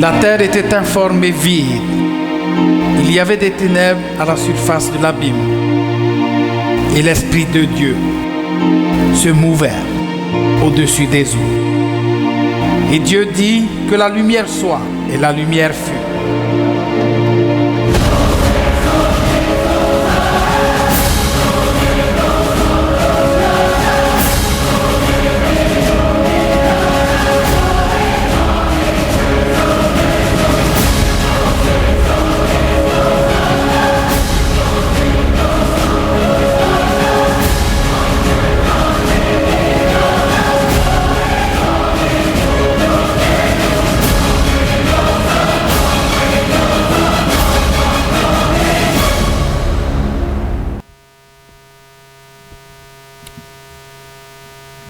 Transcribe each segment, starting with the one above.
La terre était informe et vide. Il y avait des ténèbres à la surface de l'abîme. Et l'Esprit de Dieu se mouvait au-dessus des eaux. Et Dieu dit que la lumière soit, et la lumière fut.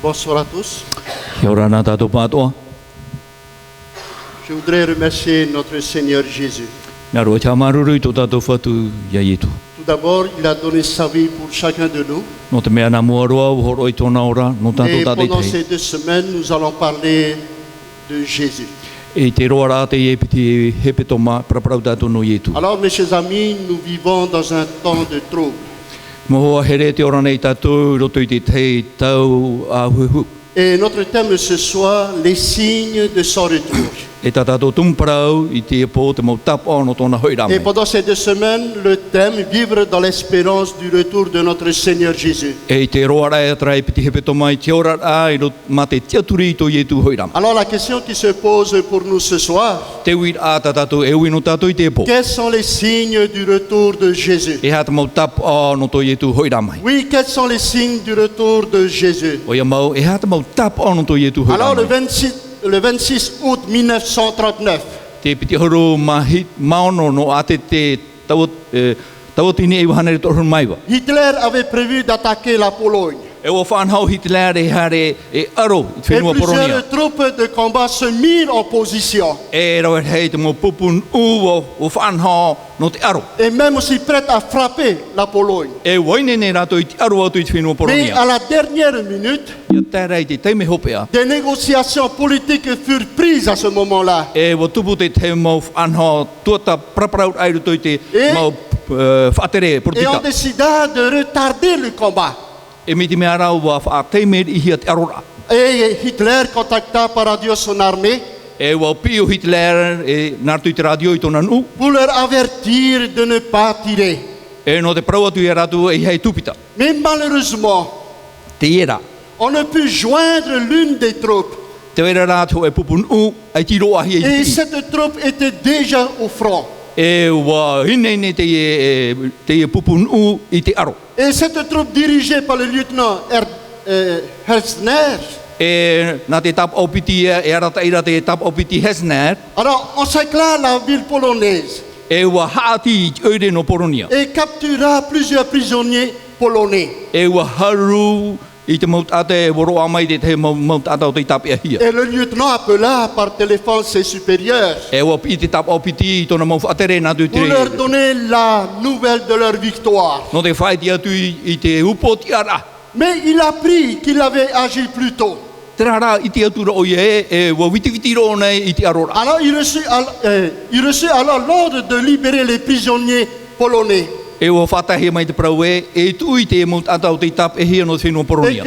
Bonsoir à tous. Kia ora nā tātou pātoa. Je voudrais remercier notre Seigneur Jésus. Nā roa tā marurui tō tātou whatu ia ietu. Tout d'abord, il a donné sa vie pour chacun de nous. No te mea nā mua roa uhoroi tōna ora, no tātou Et tātei pendant tei. ces 2 semaines, nous allons parler de Jésus. E te roa rā te e piti hepe tō mā praparau tātou no ietu. Alors, mes chers amis, nous vivons dans un temps de trouble. Mohoa here te ora nei tātou, roto i te tei tau a huhu. Et notre thème ce soir, les signes de son retour. E tā tātou tumparau i te pō te mau tapa no tōna Et hoirame. pendant ces 2 semaines, le thème, vivre dans l'espérance du retour de notre Seigneur Jésus. E te roa rai atra e piti hepe tō mai te ora ai ro mā te tiaturi i tō ietu hoirame. Alors, la question qui se pose pour nous ce soir, Te wit a tā tātou e ui no tātou i te pō. quels sont les signes du retour de Jésus? E hā te mau tapa no tō ietu hoirame. Oui, quels sont les signes du retour de Jésus? O ia mau, e hā te mau tapa no tō ietu Alors, hoirame. le 26 août 1939, Te piti horo maono no ate te tawatini e wahana re tohon maiwa. Hitler avait prévu d'attaquer la Pologne. E o whanhau Hitler e hare e aro i Et whenua Poronia. plusieurs troupes de combat se mirent en position. E rau hei te mo pupun o whanhau no te aro. Et même aussi prêtes à frapper la Pologne. E waine ne rato i te aro atu i te whenua Mais à Poronia. la dernière minute, Ia tērei te teime hopea. des négociations politiques furent prises à ce moment-là. E wa tupu te te mau whanhau tuata praparau ai ruto i te E- mau whaatere Et on portita. décida de retarder le combat. E miti mea rau wa whaateime i hia te arora. Et Hitler contacta par radio son armée E wa pio Hitler e nartu i te radio i tōna nu. pour leur avertir de ne pas tirer. E no te prau atu i ratu e hei tupita. Mais malheureusement, Te iera. on ne put joindre l'une des troupes. Te wera rātou e pupun ai tiro ahi Et e cette troupe était déjà au front. E wa hinene te e pupun i te aro. Et cette troupe dirigée par le lieutenant Herzner, E nā te tap opiti e arata ira te tap opiti Hesner. alors encercla la ville polonaise E wa haati i oire no Poronia. et captura plusieurs prisonniers polonais. E wa haru i te maut ate e woro amai te maut atau te tap e hia. Et le lieutenant appela par téléphone ses supérieurs E wa i te tap opiti i tōna mau whaatere nā tu pour leur te... donner la nouvelle de leur victoire. No te whaiti atu i te upo ti ara. Mais il apprit qu'il avait agi plus tôt. Te rara i te atura o ie e wa witi ro nei i te arora. Alors il reçut alors l'ordre de libérer les prisonniers polonais E o whatahe mai te prau e tui te maut atau te tap e hia no te whenua et Poronia.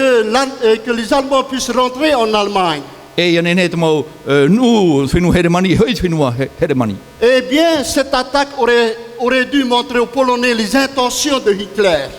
que les Allemands puissent rentrer en Allemagne. E ia nene te mau nu whenua heremani, hoi te whenua heremani. Eh bien, cette attaque aurait dû montrer aux Polonais les intentions de Hitler.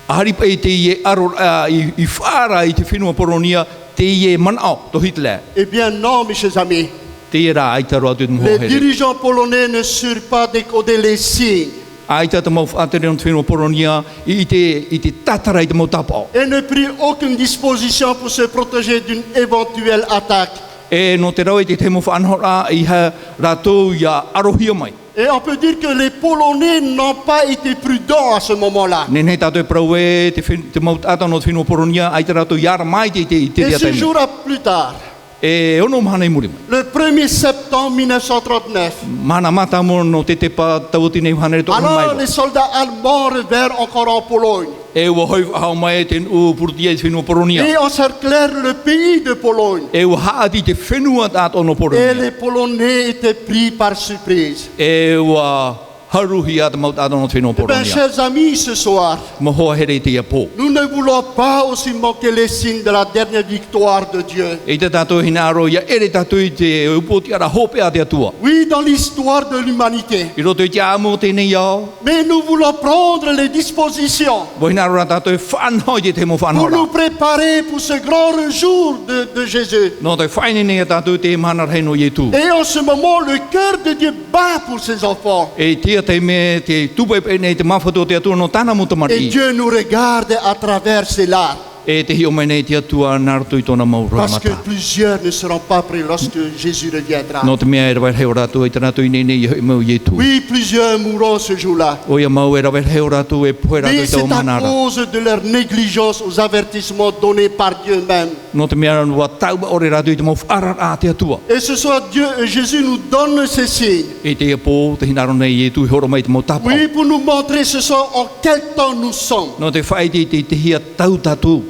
Ahari pa i te ie arora i whara i te whenua Poronia te ie manao to Hitler. Eh bien non, mes chers amis. Te ie rā aita roa tu te mho Les here. dirigeants polonais ne surent pas décoder les signes Aita te mau whaatere no te whenua Poronia i te tatara i te mau tapao. et ne prirent aucune disposition pour se protéger d'une éventuelle attaque E no te rau te te mo whanhora i ha rātou ia arohia mai. Et on peut dire que les Polonais n'ont pas été prudents à ce moment-là. Nen hei tātou e prau e te maut ata no te whenua poronia, ai te rātou iara mai te Et rea 6 taimi. jours plus tard, E ono mahana i muri mai. le 1er septembre 1939, Mana mata mo no te pa tauti nei whanere tō alors mai. les soldats allemands revinrent encore en Pologne E ua hoi hao mai te u purtia i te whenua poronia. et encerclèrent le pays de Pologne. E ua haati te whenua tātou no Et poronia. les Polonais étaient pris par surprise. E ua haruhi a te maut ata no te whenua Eh bien, poronia. chers amis, ce soir, Ma hoa here te ia pō. nous ne voulons pas aussi manquer les signes de la dernière victoire de Dieu. E te tātou hina aro ia ere tātou i te upoti ara hope a te atua. Oui, dans l'histoire de l'humanité. I roto i te amo tēnei au. Mais nous voulons prendre les dispositions Wa hina aro rā tātou e whanhoi te te mo pour whanhora. nous préparer pour ce grand retour de Jésus. No te whaine nei a tātou te mana reino i tu. Et en ce moment, le cœur de Dieu bat pour ses enfants. E tia te me te tupe nei te mawhatua te atua no tāna muta Et mari. Dieu nous regarde à travers ses larmes. E te hio mai nei te atua nārtu i tōna maurua Parce que mata. plusieurs ne seront pas prêts lorsque Jésus reviendra. No te mea e rawai heo rātu e te rātu i nei nei i mau i tu. Oui, plusieurs mourront ce jour-là. O ia mau e rawai heo rātu e poe rātu Mais i c'est tau à manara. cause de leur négligence aux avertissements donnés par Dieu même. No te mea wa tau ore rātu i te mau whaara a te atua. Et ce soir, Jésus nous donne ces signes. E te ia pō te hinaro nei i tu i horo mai te mau tapa. Oui, pour nous montrer ce soir en quel temps nous sommes. No te whai te hia tau tatu.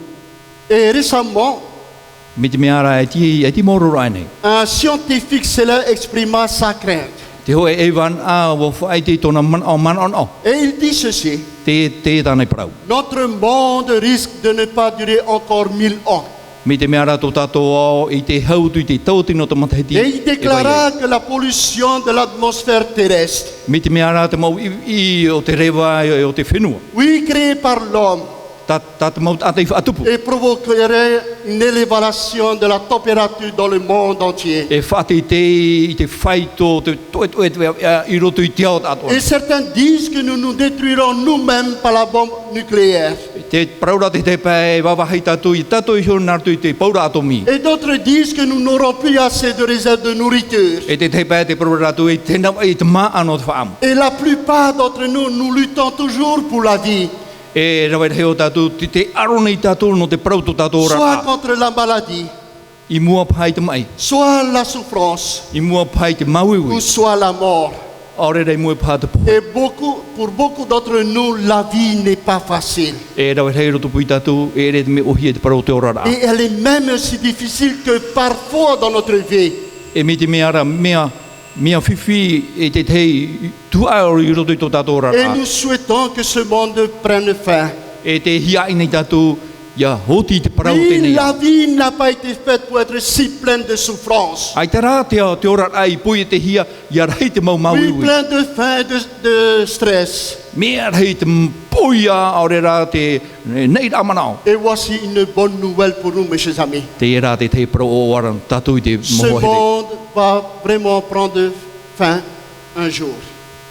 Et récemment, Me te mea ra e ti moro rai nei. un scientifique célèbre exprima sa crainte. Te hoe e wan a wa whai te tōna man o. Et il dit ceci: Te tānei parau. notre monde risque de ne pas durer encore 1000 ans. Me te mea rātou tātou ao i te hautu i te tautino te matahiti. Et il déclara que la pollution de l'atmosphère terrestre, Me te mea rā te mau i o te rewa e o te whenua. oui, créée par l'homme, Tā te mau ata i whaatupu. et provoquerait une élévation de la température dans le monde entier. E whate i te whai tō te toe i roto i te ao tātou. Et certains disent que nous nous détruirons nous-mêmes par la bombe nucléaire. Te praura te pai wawahai tātou i tātou i hio nārtu i te paura atomi. Et d'autres disent que nous n'aurons plus assez de réserves de nourriture. E te pai te praura tātou i te nawa i te maa anō te whaamu. Et la plupart d'entre nous, nous luttons toujours pour la vie, E rawai heo tātou te arona i tātou no te prauto tātou soit raka. contre la maladie, I mua pai te mai. soit la souffrance, I mua pai te mauiwi. ou soit la mort. Aore rei mua pai te poho. Et pour beaucoup d'entre nous, la vie n'est pas facile. E rawai hei roto pui tātou e re te me ohia te parau te orara. Et elle est même si difficile que parfois dans notre vie. E me te mea ra mea whiwhi e te tei tua o i roto i tō tātou Et orara. nous souhaitons que ce monde prenne fin. E te hiai nei tātou ia hoti te parau Oui, tēnei. la vie n'a pas été faite pour être si pleine de souffrance. Ai te rā te orara i pui e te hia, ia rei te mau Oui, mauiwi. pleine de faim, de stress. Mea rei te pui a ore rā te nei ramanao. Et voici une bonne nouvelle pour nous, mes chers amis. Te e rā te te parau o waran tātou i te Ce moho here. monde va vraiment prendre fin un jour.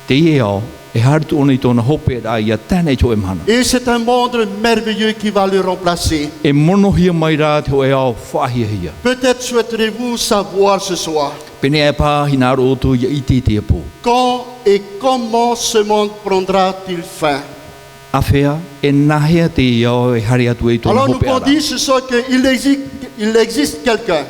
Te e ao, e haritu ona i tōna hope rā ia tēnei tō e mahana. Et c'est un monde merveilleux qui va le remplacer. E monohia mai rā te o e ao whahia hia. Peut-être souhaiterez-vous savoir ce soir Pene e pā hina aro otu ia i te pō. quand et comment ce monde prendra-t-il fin. Awhea, e nahea te i ao e hari atu e tōna Alors nous hope pouvons ara. dire ce soir qu'il existe quelqu'un.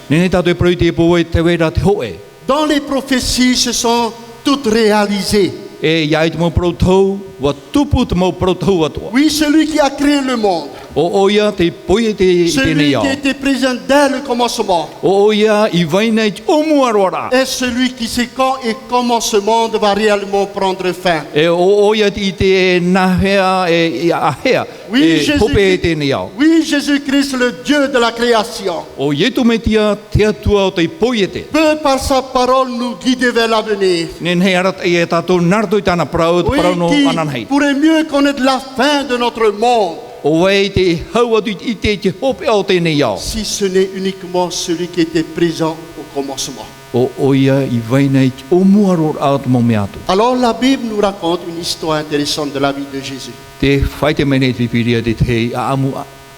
Nene tātou e prau i te pō e te wera te hoe. Dont les prophéties se sont toutes réalisées. E iai te mau prau tau, wa tupu te mau prau tau atua. Oui, celui qui a créé le monde. O ia te poi e te Celui tēnei qui ao. était présent dès le commencement. O ia i vainei te omu aroara. Est celui qui sait quand et comment ce monde va réellement prendre fin. E o ia i te nahea e ahea. Oui, E hope e tēnei ao. Oui, Jésus-Christ, le Dieu de la création, O ietu me tia te atua o te poi e te. peut par sa parole nous guider vers l'avenir. Nen hei arat e tātou narto i tāna parau, te Oui, parau no qui ananhei. pourrait mieux connaître la fin de notre monde O wei te hau atu i te hope ao tēnei ao. si ce n'est uniquement celui qui était présent au commencement. O ia i vainei te omu aroara au te mau mea atu. Alors la Bible nous raconte une histoire intéressante de la vie de Jésus. Te whai te mene te piria te te a amu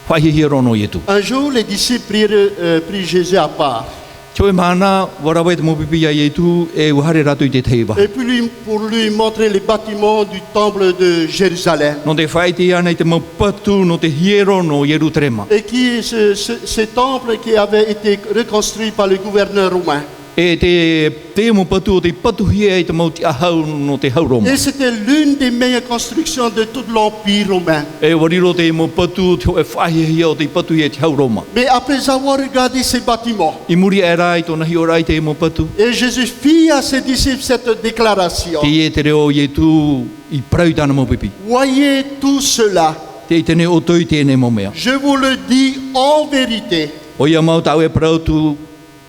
whai hi rono i tu. Un jour, les disciples prirent Jésus à part. Toi mana warawe te mopipi ya Yetu e uhare ratu I te teiva. Et puis pour lui montrer les bâtiments du temple de Jérusalem. No te whaiti ana I te maupatu no te hiero no Yerutrema. Et qui, ce temple qui avait été reconstruit par le gouverneur romain. E te maupatu o te patuhia I te mauti ahau no te hauroma. Et c'était l'une des meilleures constructions de tout l'Empire romain. E wariro te maupatu te e whahihia o te patuhia te hauroma. Mais après avoir regardé ces bâtiments, I muri e rai tona hi o rai te maupatu. et Jésus fit à ses disciples cette déclaration. Te ie te reo Yetu I prau tana maupipi. Voyez tout cela, Te I tene o toi tēne momea. je vous le dis en vérité. O ia mau tau e prau tu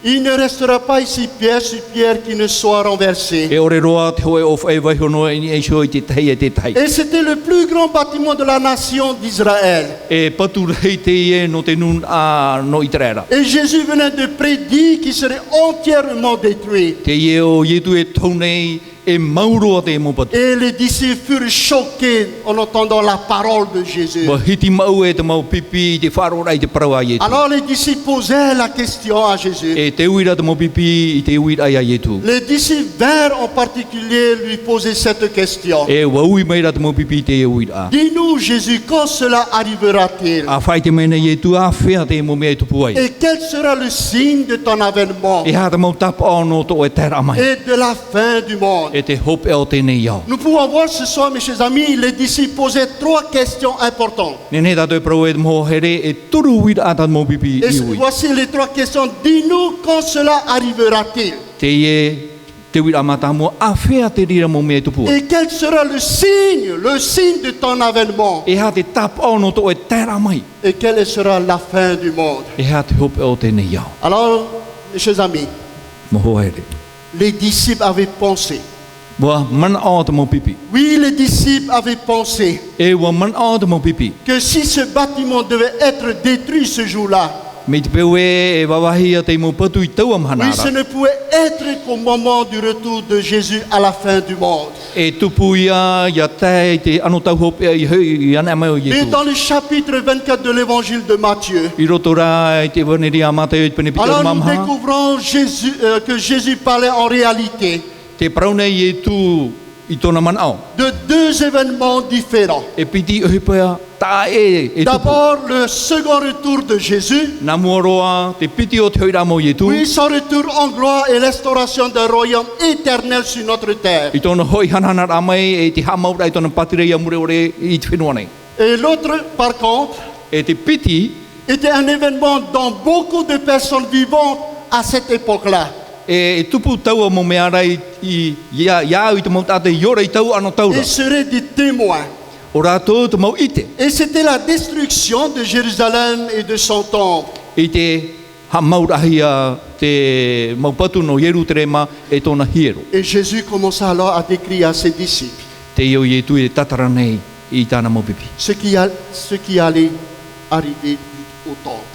Il ne restera pas ici pierre sur pierre qui ne soit renversée. e ore roa te hoe o whai waihono e ni e shoi te tai e te tai. Et c'était le plus grand bâtiment de la nation d'Israël. E patu rei te ie no te nun a no Itrera. Et Jésus venait de prédire qu'il serait entièrement détruit. Te ie o Yetu e taunei e mauroa te mo patu. Et les disciples furent choqués en entendant la parole de Jésus. Wa hiti mau e te mau pipi I te wharoa I te parau a Yetu. Alors les disciples posèrent la question à Jésus. E te uira te mau pipi I te uira ai a Yetu. Les disciples vinrent en particulier lui poser cette question. E waui meira te mau pipi I te e uira a. Dis-nous, Jésus, quand cela arrivera-t-il? A whai te mena Yetu a whea te mo mea I tupu ai. Et quel sera le signe de ton avènement E ha te mau tapa ono to e tera mai. et de la fin du monde? E te hope e o tēnei iau. Nous pouvons voir ce soir, mes chers amis, les disciples posaient trois questions importantes. Nene tato e prau e te moho here e turu uira a tato mau pipi Et I ui. voici les trois questions. Dis-nous quand cela arrivera-t-il? Te ie te uira amata mo a whea te rira mo mea tupu. Et quel sera le signe de ton avènement? E ha te tapa ono to e tera mai. Et quelle sera la fin du monde? E ha te hope e o tēnei iau. Alors, mes chers amis, Moho here. les disciples avaient pensé. Wa mana o te mau pipi. Oui, les disciples avaient pensé E wa mana o te mau pipi. que si ce bâtiment devait être détruit ce jour-là, Me te peu e wawahi a te mau patu I tau am oui, hanara. ce ne pouvait être qu'au moment du retour de Jésus à la fin du monde. E tupu ia te te ano tau hope I hui I ana mai o Et Yetu. dans le chapitre 24 de l'évangile de Matthieu, I roto rā I te waneri a mata I pene pita alors nous mamha. découvrons que Jésus parlait en réalité Te praune Yetu I tona mana o. de deux événements différents. E piti uhipea ta e tupu. D'abord, le second retour de Jésus, Nā mua roa, te piti o te hoira mo Yetu. puis son retour en gloire et l'instauration d'un royaume éternel sur notre terre. I tōna hoi hanana rā mai e te hamaura I tōna patireia mure ore I te whenua nei. Et l'autre, par contre, E te piti, était un événement dont beaucoup de personnes vivantes à cette époque-là. e tupu taua mo mea rai iau I te mau tāte iora I tau ano taura. Ils seraient des témoins. O rātou te mau ite. Et c'était la destruction de Jérusalem et de son temple. I te hamaurahia te maupatu no Yerutrema e tōna hiero. Et Jésus commença alors à décrire à ses disciples Te iau Yetu e tatara nei I tāna maupipi. ce qui allait arriver au temple.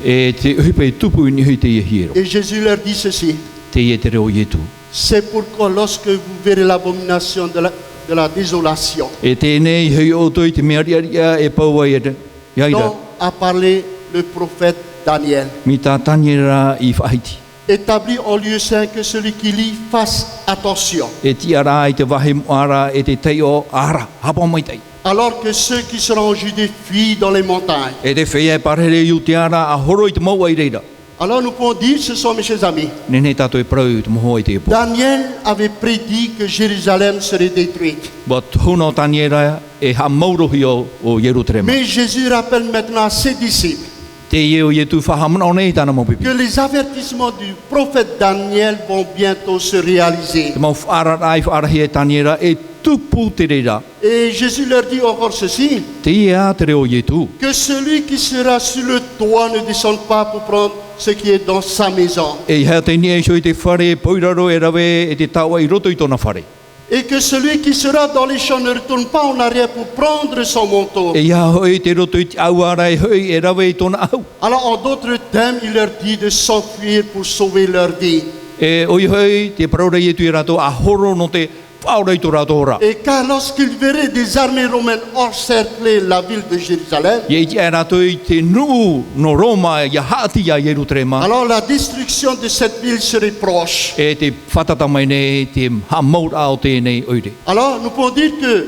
E te uhipa e tupu I nihui te ia hiero. Et Jésus leur dit ceci: Te ie te reo Yetu. c'est pourquoi lorsque vous verrez l'abomination de la désolation E tēnei hei o toi te mea ria e paua I iaira. dont a parlé le prophète Daniel, Mi tā taniera I whaiti. établi en lieu saint, que celui qui lit fasse attention, E tiara I te wahe moara e te tei o ara, hapa mai tei. alors que ceux qui seront en Judée fuient dans les montagnes. E te whea e parere I te ara a horo I te maua I reira. Alors nous pouvons dire, ce sont mes chers amis, Nene tātou e prau I te moho I te epo. Daniel avait prédit que Jérusalem serait détruite. Wa tūna o taniera e ha maurohi o Yerutrema. Mais Jésus rappelle maintenant à ses disciples Te ie o Yetu whahamana o nei tāna maupipi. que les avertissements du prophète Daniel vont bientôt se réaliser. Te mau whaararai whaarahi e taniera e tupu te reira. Et Jésus leur dit encore ceci: Te ie a te reo Yetu. que celui qui sera sur le toit ne descende pas pour prendre ce qui est dans sa maison, E hea te ni e soi te whare, poiraro e rawe e te taua I roto I tōna whare. et que celui qui sera dans les champs ne retourne pas en arrière pour prendre son manteau. E ia hoi te roto I te auara e hoi e rawe I tōna au. Alors en d'autres termes, il leur dit de s'enfuir pour sauver leur vie. E oi hoi te paraura Yetu I rato a horo no te whaorei tō rātou ora. Et car lorsqu'il verrait des armées romaines encercler la ville de Jérusalem, Ia iti e rātou i te nuu no Roma ia haati ia Yerutrema. alors la destruction de cette ville serait proche. E te whatata mai nei te hamaut ao tēnei oire. Alors nous pouvons dire que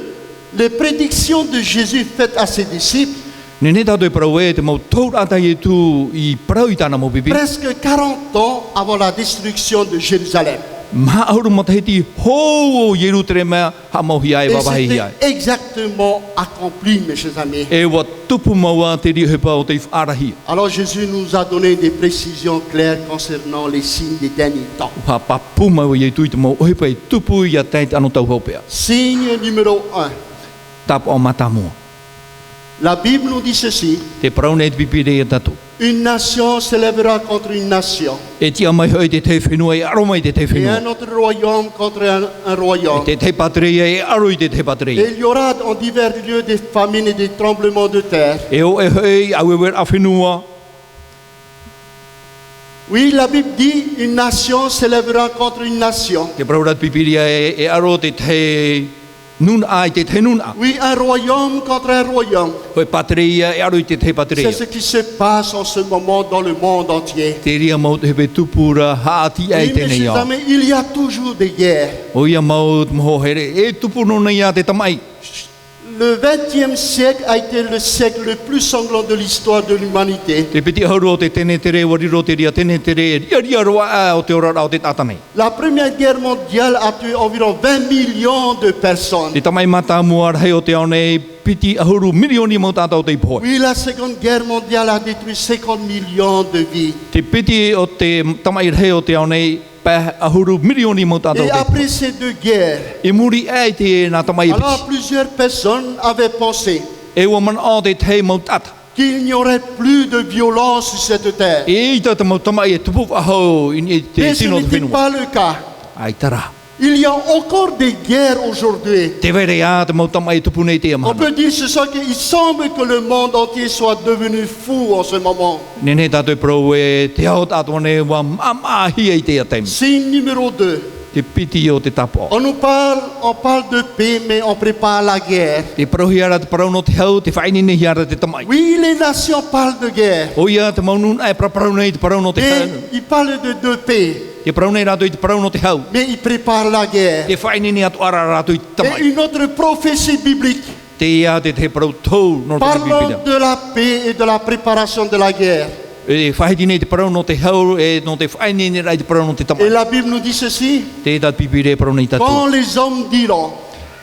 les prédictions de Jésus faites à ses disciples, Nene tātou e parau e te mau tōr atai e tū i parau i tāna mau pipi. presque 40 ans avant la destruction de Jérusalem. Mā auru matahiti hou o Yerutrema ha mau hiai Et wawahi c'était hiai. exactement accompli, mes chers amis. E wa tupu maua te rihepa o te whaarahi. Alors Jésus nous a donné des précisions claires concernant les signes des derniers temps. Ha papu mau i tui te mau ohepa i tupu i a teit anu tau haupea. Signe numéro 1. Tap o matamua. La Bible nous dit ceci. Te praune e te pipire e tatu. Une nation s'élèvera contre une nation. E tia mai hoi te te whenua e aro mai te te Et whenua. un autre royaume contre un royaume. Te te patreia e aro i te te Et patreia. il y aura en divers lieux des famines et des tremblements de terre. E o e hoi au e wer a whenua. Oui, la Bible dit une nation s'élèvera contre une nation. Te praurat pipiria e aro te te nun ai te te nun a. Oui, un royaume contre un royaume. Hoi patreia e aro i te te C'est patreia. ce qui se passe en ce moment dans le monde entier. Te ria mau te hepe tupura haati Oui, ai mes tēnei chers au. amis, il y a toujours des guerres. O ia mau te moho here. E tupu no nei a te tamai. Le XXe siècle a été le siècle le plus sanglant de l'histoire de l'humanité. Te piti hauru o te tene tere wariro te ria tene tere ria roa a o te ora o te tatanei. La Première Guerre mondiale a tué environ 20 millions de personnes. Te tamai mata mua hei o te ao nei piti ahuru milioni mo tātou te poi. Oui, la Seconde Guerre mondiale a détruit 50 millions de vies. Te piti o te tamai hei o te ao nei pa ahuru milioni mo tātou Et te poi. après ces deux guerres, E muri ai te nā tamai alors piti. plusieurs personnes avaient pensé E ua man o te te mo tata. qu'il n'y aurait plus de violence sur cette terre. E i tata mo tamai e tupu ahau i te Mais ce tino te n'était whenua. pas le cas. Ai tara. Il y a encore des guerres aujourd'hui. Te vere a te mo tamai e tupu nei te On amana. peut dire ce soir qu'il semble que le monde entier soit devenu fou en ce moment. Nene tātou e pro e te ao tātou ne wa mamahi ai te ateimi. Signe numéro 2. Te piti o te tapo. On parle de paix, mais on prépare la guerre. Te parohi ara te parau no te hau, te whainini ara te tamai. Oui, les nations parlent de guerre. O ia te maunun ai parau nei te parau no te Et hau. ils parlent de paix, Te parau nei rato i te parau no te hau. mais ils préparent la guerre. Te whainini atu ara rato i te Et tamai. une autre prophétie biblique, Te ia te parau tau no te parlant pipina. de la paix et de la préparation de la guerre. E whahiti nei te parau no te hau, e no te whainini rai te parau no te Et tamai. la Bible nous dit ceci, Te tat pipire parau nei tatu. quand les hommes diront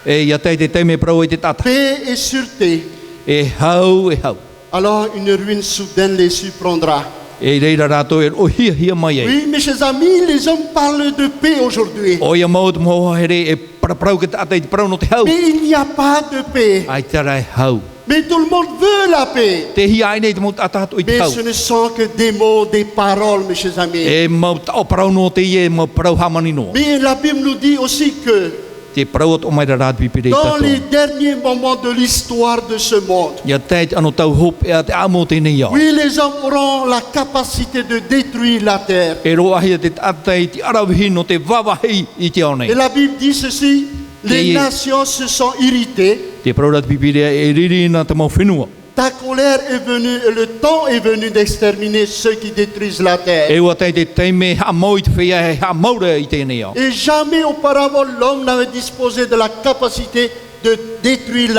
E ia te teime parau e te tata. paix et sûreté, E hau, e hau. alors une ruine soudaine les surprendra. E reira rato e o hia mai ei. Oui, mes chers amis, les hommes parlent de paix aujourd'hui. O ia mau te moho here e parau ke te atai te parau no te hau. Mais il n'y a pas de paix. Ai tara e hau. Mais tout le monde veut la paix. Te hia ai nei te mo atatu i te Mais hau. ce ne sont que des mots, des paroles, mes chers amis. E mau tau parau no te ie, mau parau hamani no. Mais la Bible nous dit aussi que Te parau at o mai rāt pipire dans tato. les derniers moments de l'histoire de ce monde, Ia teit anu tau hop e a te amo te nei au. oui, les hommes auront la capacité de détruire la terre. E roa hia te atai te arawihi no te wawahi i te Et aonei. la Bible dit ceci, les Et- nations se sont irritées, Te parau rat pipire e riri na te mau whenua. ta colère est venue, et le temps est venu d'exterminer ceux qui détruisent la terre. E ua tei te teime ha mau i te whia he ha maura i te nei au. Et jamais auparavant l'homme n'avait disposé de la capacité de détruire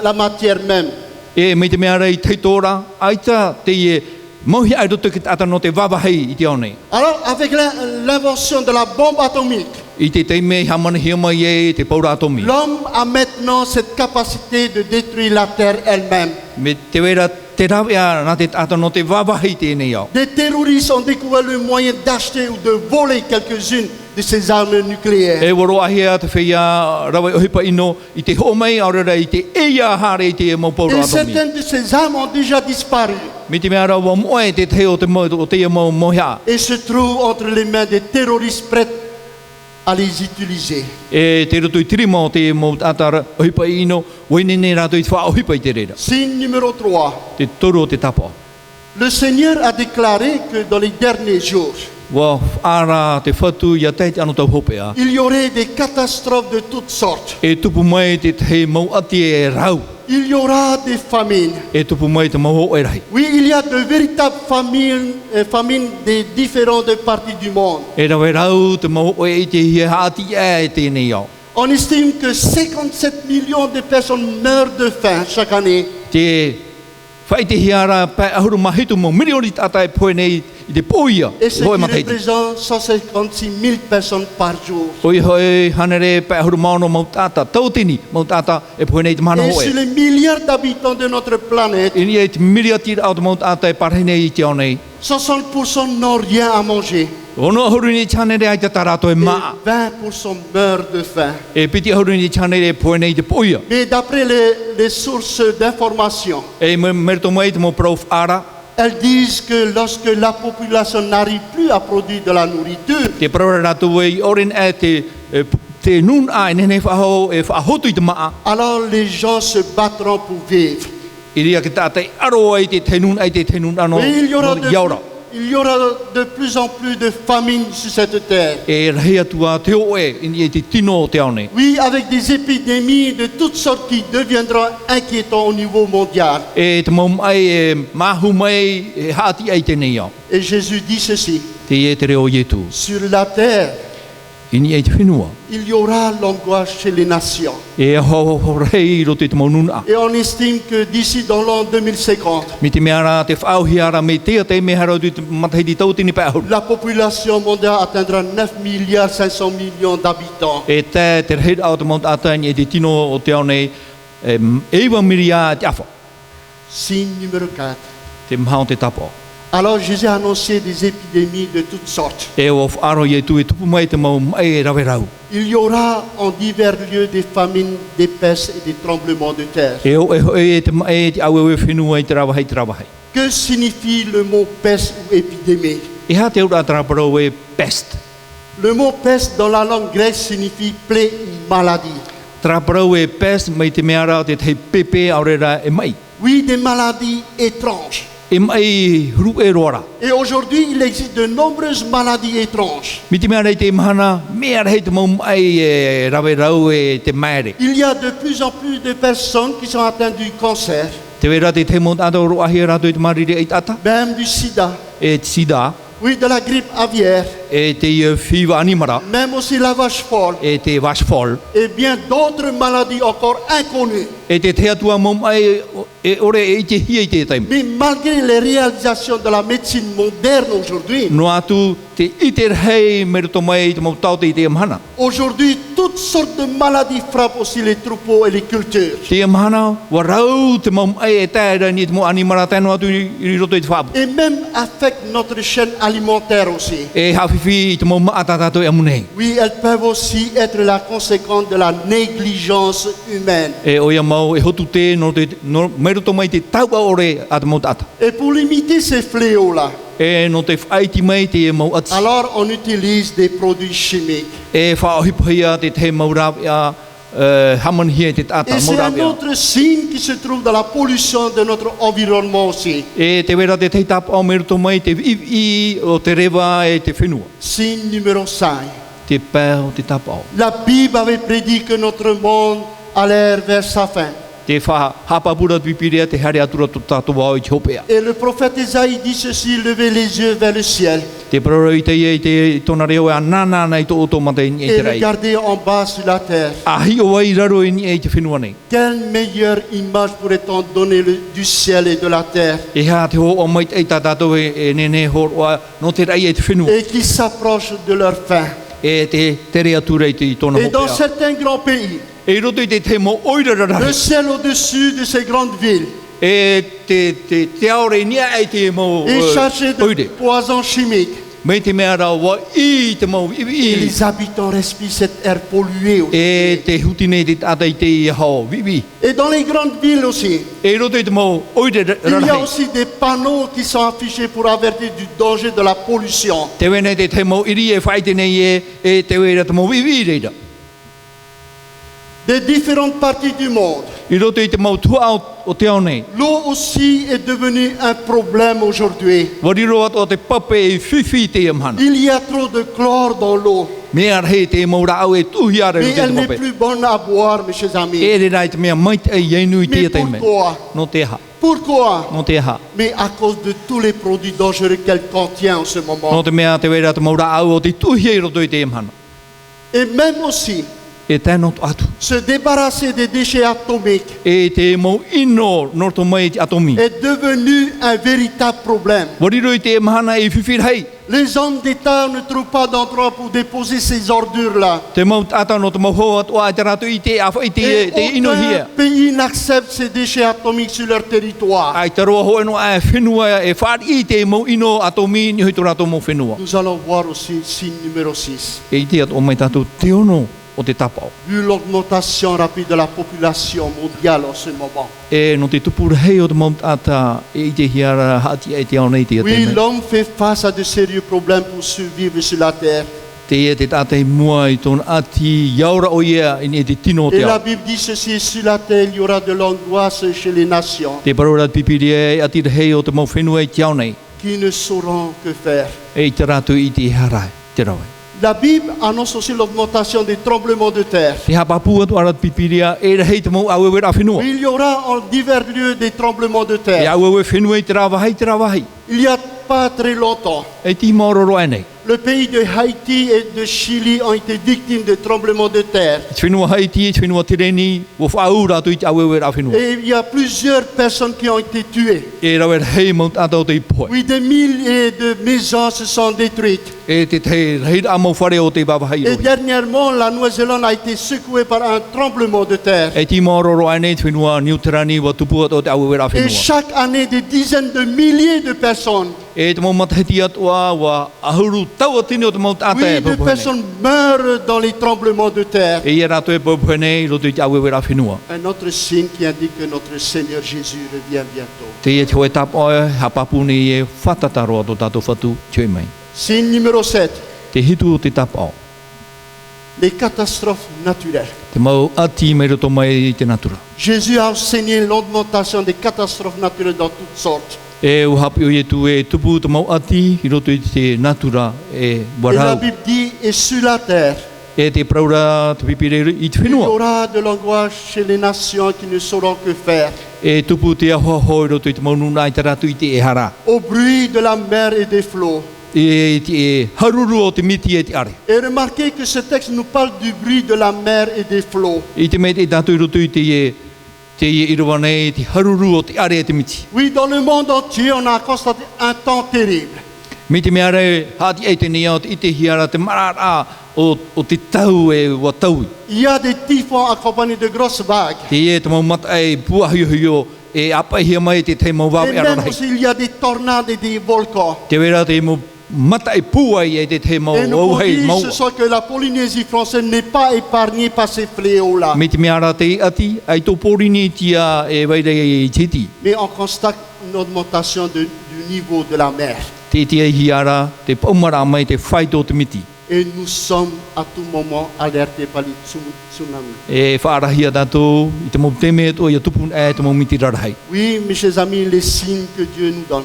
la matière même. E me te mea rei te tora, aita te ie mohi ai roto ki te ata no te wawahi i te aonei. Alors, avec l'invention de la bombe atomique, I te teime ha mana hia mai e te paura atomi. l'homme a maintenant cette capacité de détruire la terre elle-même. Me te wera te rawea na te ata no te wawahi tēnei au. Des terroristes ont découvert le moyen d'acheter ou de voler quelques-unes de ces armes nucléaires. E waro ahia te whia rawa ohipa ino i te homei aurera i te eia hare i te mau paura Et atomi. certaines de ces armes ont déjà disparu Me te mea rawa moe te te o te mau mohia. et se trouvent entre les mains des terroristes prêts à les utiliser. E te roto i tirima o te mau atara ohipa ino, wainene rato i te wha ohipa i te rera. Signe numéro 3. Te toro o te tapa. Le Seigneur a déclaré que dans les derniers jours, Wa ara te whatu ia te anu tau hopea. Il y aurait des catastrophes de toutes sortes. E tupu mai te te mau ati e rau. Il y aura des famines. E tupu mai te mau e rahi. Oui, il y a de véritables famines des différentes parties du monde. E rawe rau te mau e te hia hati e tēnei au. On estime que 57 millions de personnes meurent de faim chaque année. Te whai te hiara pai ahuru mahitu mo milioni tata e poe nei I te poia. Et ce Hoi qui mataiti. représente 156 000 personnes par jour. Hoi hoi hanere pai ahuru maono mau tata. Tautini mau tata e poe nei te mana Et sur hoe. les milliards d'habitants de notre planète, Ini e te miliatira au te mau tata e parhene I te au nei. 60% n'ont rien à manger. Ono ahuru ni chanere ai te tarato e Et maa. 20% meurent de faim. E piti ahuru ni chanere e poe nei te poia. Mais d'après les sources d'information, E merto mai te mo prof ara. elles disent que lorsque la population n'arrive plus à produire de la nourriture, Te praura ratu e orin e te nun a e nene whaho e whahotu I te maa. alors les gens se battront pour vivre. Iria ki tātai aro ai te tenun ai te tenun ano Et no iaura. il y aura de plus en plus de famine sur cette terre. E rahi atua te oe ini e te tino o te aone. Oui, avec des épidémies de toutes sortes qui deviendront inquiétantes au niveau mondial. E te maum ai e mahu mai e hati ai tenei au. Et Jésus dit ceci, Te e te reo ietu. sur la terre, Ini e te whenua. il y aura l'angoisse chez les nations. E ho rei ro te maununa. Et on estime que d'ici dans l'an 2050, Mi te meara te whaohiara me te me haro tu te matahiti tautini pa ahuru. la population mondiale atteindra 9 milliards 500 millions d'habitants. E te rei au te mount atani e te tino o te aone ewa miria te awha. Signe numéro 4. Te mhao te tapo. Alors Jésus a annoncé des épidémies de toutes sortes. E o whaaro i e tu e tupu mai te mau mai e rawe rau. Il y aura en divers lieux des famines, des pestes et des tremblements de terre. E o e te mai te awe whenua I te rawa hei te rawa hei. Que signifie le mot peste ou épidémie? E ha te ura traparo e pest. Le mot peste dans la langue grecque signifie plaie ou maladie. Traparo e pest mai te meara te te pepe aurera e mai. Oui, des maladies étranges. E mai huru e roara. Et aujourd'hui, il existe de nombreuses maladies étranges. Mi te meara I te mahana, mea hei te mau mai e rawe rau e te maere. Il y a de plus en plus de personnes qui sont atteintes du cancer, Te wera te te mont ato ro ahi rato I te marire e tata. même du sida, E te sida, oui, de la grippe aviaire, e te whiwa animara, même aussi la vache folle, e te washfall. et bien d'autres maladies encore inconnues. E te te atua mau mai e ore e te hia I te taim. Mais malgré les réalisations de la médecine moderne aujourd'hui, No atu te iter hei meruto mai I te mau tau te amhana. aujourd'hui, toutes sortes de maladies frappent aussi les troupeaux et les cultures. Te amhana, wa rau te mau mai e taera ni te mau animara tēnu atu I roto I te whapu. Et même affectent notre chaîne alimentaire aussi. E hawhiwhi I te mau maatatato e amunei. Oui, elles peuvent aussi être la conséquence de la négligence humaine. E oia mau e hotu te no te no meruto mai te tau a ore a te mau tata. Et pour limiter ces fléaux-là, E no te whaiti mai te mau ati. alors on utilise des produits chimiques. E whaohipahia te te mau rāwea hamanhia te tata Et mau c'est un rāwea. autre signe qui se trouve dans la pollution de notre environnement aussi. E te wera te teitapa o meruto mai te i o te rewa e te whenua. Signe numéro 5. Te pēr o te tapa o. La Bible avait prédit que notre monde allait vers sa fin. Te wha hapapura tuipirea te hare atura tu tātua o I te hopea. Et le prophète Isaïe dit ceci, levez les yeux vers le ciel Te pararo I te ia I te tona reo e a nānā nei to oto mata I et te rei. regardez en bas sur la terre. Ahi o ai raro I ni e te whenua nei. Quelle meilleure image pourrait-on donner du ciel et de la terre E hea te ho o mai te ta tātou e nene horoa no te rei e te whenua. et qui s'approchent de leur fin? E te tere atura I te tona Et dans hopea. certains grands pays, E roto I te te mo oirara le ciel au-dessus de ces grandes villes E te aore nia e te mo est chargé de oire. poisons chimiques. Me te mea rau wa I te mo Et I. les habitants respirent cet air pollué aussi. E te hutine te tata I te I hao vivi. Et dans les grandes villes aussi, E roto I te mo oirara il y a rahi. aussi des panneaux qui sont affichés pour avertir du danger de la pollution. Te wene te mo iri e whaite nei e te wera te mo vivi reira. des différentes parties du monde. I roto I te mautua o te ao nei. L'eau aussi est devenue un problème aujourd'hui. Wariro atu o te pape e whiwhi te amhana. Il y a trop de chlore dans l'eau. Mea hei te maura au e tuhi are Mais no elle te n'est pape. plus bonne à boire, mes chers amis. E re rai te mea mai te ei enu I Mais te te me. pourquoi? No te ha. Pourquoi? No te ha. Mais à cause de tous les produits dangereux qu'elle contient en ce No moment. te mea te wera te maura au o te tuhi e roto I te amhana. Et même aussi, E tēnō to atu. se débarrasser des déchets atomiques E te mau ino no to mai te atomi. est devenu un véritable problème. Wariro I te amhana e whiwhi hei. Les hommes d'État ne trouvent pas d'endroit pour déposer ces ordures-là. Te mau tata no te mau hoa atu a te rato I te awha I te Et ino aucun hia. pays n'accepte ces déchets atomiques sur leur territoire. Ai te roa hoa no a whenua e whaari I te mau ino atomi ni hui to rato mau whenua. Nous allons voir aussi signe numéro 6. E I te atu o mai tātou te ono o te tapao. Vu l'augmentation rapide de la population mondiale en ce moment. E no te tupura hei o te mau tata e I te hiara hati e te ao nei te Oui, atene. l'homme fait face à de sérieux problèmes pour survivre sur la terre. Te e te tata I mua I ton ati iaura o ia I te tino o Et te la ao. Bible dit ceci, sur la terre il y aura de l'angoisse chez les nations Te parora pipiri e ati te hei o te mau whenua I te ao nei. qui ne sauront que faire. E I te rato I te harai, te rawe. La Bible annonce aussi l'augmentation des tremblements de terre. Te hapapua tu arat pipiria e re hei te mau awewe a whenua. Il y aura en divers lieux des tremblements de E terre. awewe whenua I te rawa hei te rawa hei. Il n'y a pas très longtemps, E ti maororo enei. le pays de Haïti et de Chili ont été victimes de tremblements de terre. Te whenua Haiti, te whenua Tireni, wo whaura tu I te awewe a whenua. Et il y a plusieurs personnes qui ont été tuées. E rawer hei mau tātou te ipoe. Oui, des milliers de maisons se sont détruites. E te hei a mau whare o te wawa hei Et rohi. dernièrement, la Nouvelle-Zélande a été secouée par un tremblement de terre. E ti maororo enei te whenua Niuterani wa tupua o te awewe a Et whenua. chaque année, des dizaines de milliers de personnes, E te mau mataheti atua wa ahuru tau atini o te mau tātai oui, e de papuhenei. personnes meurent dans les tremblements de terre. E ia rato e papuhenei roto I te awewe a whenua. Un autre signe qui indique que notre Seigneur Jésus revient bientôt. Te ia te hoe tapoe, hapapu ni e whatataro ato tātou whatu tue mai. Signe numéro 7, Te hitu o te tapao. les catastrophes naturelles. Te mau ati mai roto mai I te natura. Jésus a enseigné l'augmentation des catastrophes naturelles dans toutes sortes. E u hapi o tu e tupu te mau ati I roto I te natura e Et la warau. Bible dit, et sur la terre, E te praura te pipire I te il y whenua. aura de l'angoisse chez les nations qui ne sauront que faire. E tupu te ahoa hoi roto I te maununa I te ratu I te e hara. Au bruit de la mer et des flots. E te e haruru o te miti e te are. Et remarquez que ce texte nous parle du bruit de la mer et des flots. I te me te tātou I roto I te e irawa nei te haruru o te are e te miti. Oui, dans le monde entier, on a constaté un temps terrible. Me te mea rei hati e te nia o te ite hiara te marara o te tau e wa taui. Il y a des typhons accompagnés de grosses vagues. Te e te mau mata e puahiuhio e apahia mai te te mau Et wawe même aranai. aussi, il y a des tornades et des volcans. Te wera te mau mata e puai e te mau Et nous auhei disons mau. ce soir que la Polynésie française n'est pas épargnée par ces fléaux-là. Me te mea ra te ati, ai tō porini tia e waire e titi. Mais on constate une augmentation du niveau de la mer. Te tia hiara, te paumara mai te whai tō te miti. Et nous sommes à tout moment alertés par les tsunamis. E whaarahia tātou, I te mau teme o ia tupun e te mau miti rarahai. Oui, mes chers amis, les signes que Dieu nous donne.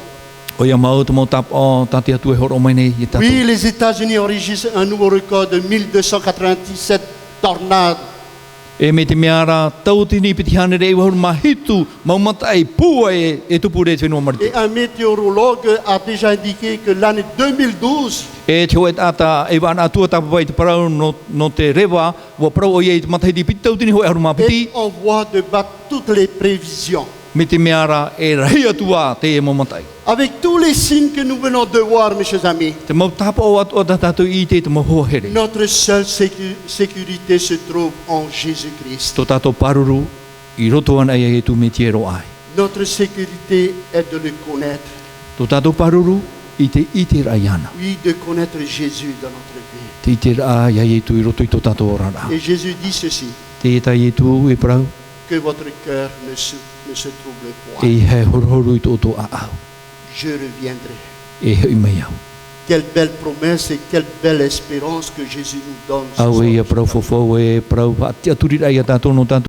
O ia mau te mau tap o tāte atu e horo mai nei i tātou. Oui, les États-Unis enregistrent un nouveau record de 1297 tornades. E me te meara tau tini piti hane rei wahuru mahitu maumata ai pua e tupu re te whenua marite. Et un météorologue a déjà indiqué que l'année 2012 E te hoe tata e wana atua tapapai te parau no te rewa wa parau o iei te matahiti piti tau tini hoe haru mapiti est en voie de battre toutes les prévisions. me te meara e rahi atua te e maumatai. Avec tous les signes que nous venons de voir, mes chers amis, Te mau tapa o atua tātou I te mau hohere. notre seule sécurité se trouve en Jésus-Christ. Tō tātou paruru I roto ana e tu me te ero ai. Notre sécurité est de le connaître. Tō tātou paruru I te rai ana. Oui, de connaître Jésus dans notre vie. Te I te rai ai e tu I roto I tō tātou orara. Et Jésus dit ceci, Te tai e tu e parau que votre cœur ne se trouble e point. he horohoru I tō tō a au. Je reviendrai. E hei mai au. Quelle belle promesse et quelle belle espérance que Jésus nous donne. ce Au soir. ia prau fofo e prau atia turi ai ata tono tanto